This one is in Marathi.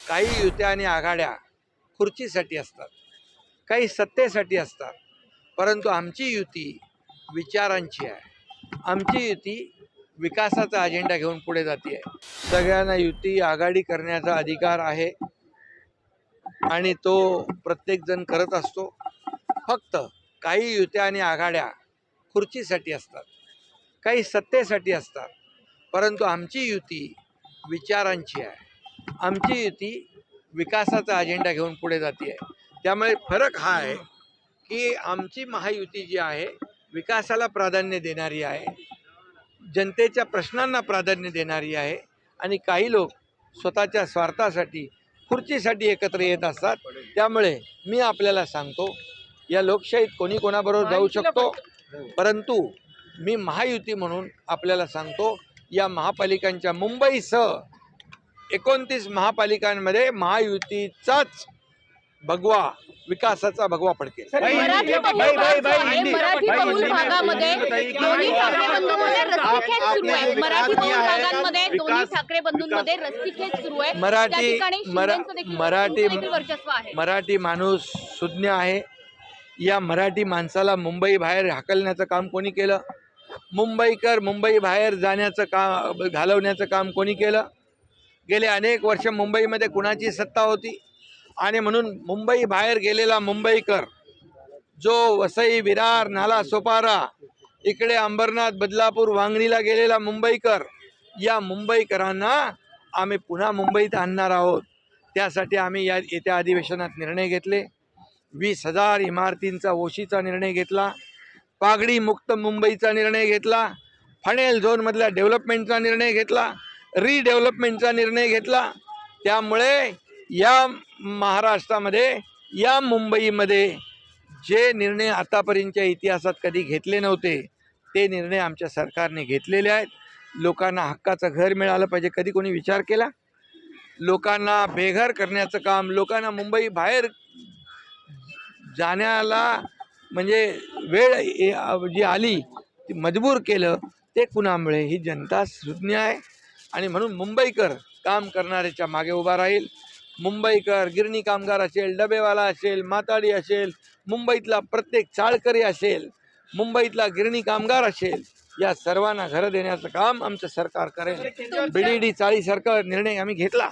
काही युत्या आणि आघाड्या खुर्चीसाठी असतात, काही सत्तेसाठी असतात, परंतु आमची युती विचारांची आहे. आमची युती विकासाचा अजेंडा घेऊन पुढे जाते आहे. सगळ्यांना युती आघाडी करण्याचा अधिकार आहे आणि तो प्रत्येकजण करत असतो. फक्त काही युत्या आणि आघाड्या खुर्चीसाठी असतात, काही सत्तेसाठी असतात, परंतु आमची युती विचारांची आहे. आमची युती विकासाचा अजेंडा घेऊन पुढे जाते आहे. त्यामुळे फरक हा आहे की आमची महायुती जी आहे विकासाला प्राधान्य देणारी आहे, जनतेच्या प्रश्नांना प्राधान्य देणारी आहे आणि काही लोक स्वतःच्या स्वार्थासाठी खुर्चीसाठी एकत्र येत असतात. त्यामुळे मी आपल्याला सांगतो, या लोकशाहीत कोणी कोणाबरोबर जाऊ शकतो, परंतु मी महायुती म्हणून आपल्याला सांगतो, या महापालिकांच्या मुंबईसह 29 महापालिकांमध्ये महायुतीचाच भगवा, विकासाचा भगवा फडकेल. मराठी बहुल भागामध्ये दोन्ही ठाकरे बंधूंमध्ये रस्सीखेच सुरू आहे. मराठी बहुल भागांमध्ये दोन्ही ठाकरे बंधूंमध्ये रस्सीखेच सुरू आहे. मराठी माणूस सुज्ञ आहे. या मराठी माणसाला मुंबई बाहेर हाकलण्याचं काम कोणी केलं? मुंबईकर मुंबई बाहेर जाण्याचं काम, घालवण्याचं काम कोणी केलं? गेले अनेक वर्ष मुंबईमध्ये कुणाची सत्ता होती? आणि म्हणून मुंबई बाहेर गेलेला मुंबईकर, जो वसई, विरार, नाला सोपारा, इकडे अंबरनाथ, बदलापूर, वांगणीला गेलेला मुंबईकर, या मुंबईकरांना आम्ही पुन्हा मुंबईत आणणार आहोत. त्यासाठी आम्ही या येत्या अधिवेशनात निर्णय घेतले. 20,000 इमारतींचा ओशीचा निर्णय घेतला, पागडी मुक्त मुंबईचा निर्णय घेतला, फणेल झोनमधल्या डेव्हलपमेंटचा निर्णय घेतला, रिडेव्हलपमेंटचा निर्णय घेतला. त्यामुळे या महाराष्ट्रामध्ये, या मुंबईमध्ये जे निर्णय आतापर्यंतच्या इतिहासात कधी घेतले नव्हते, ते निर्णय आमच्या सरकारने घेतलेले आहेत. लोकांना हक्काचं घर मिळालं पाहिजे. कधी कोणी विचार केला? लोकांना बेघर करण्याचं काम, लोकांना मुंबई बाहेर जाण्याला म्हणजे वेळ जी आली ती मजबूर केलं, ते कुणामुळे? ही जनता सुज्ञ आहे आणि म्हणून मुंबईकर काम करणाऱ्याच्या मागे उभा राहील. मुंबईकर गिरणी कामगार असेल, डबेवाला असेल, माताडी असेल, मुंबईतला प्रत्येक चाळकरी असेल, मुंबईतला गिरणी कामगार असेल, या सर्वांना घरं देण्याचं काम आमचं सरकार करेल. BDD चाळीसारखा निर्णय आम्ही घेतला.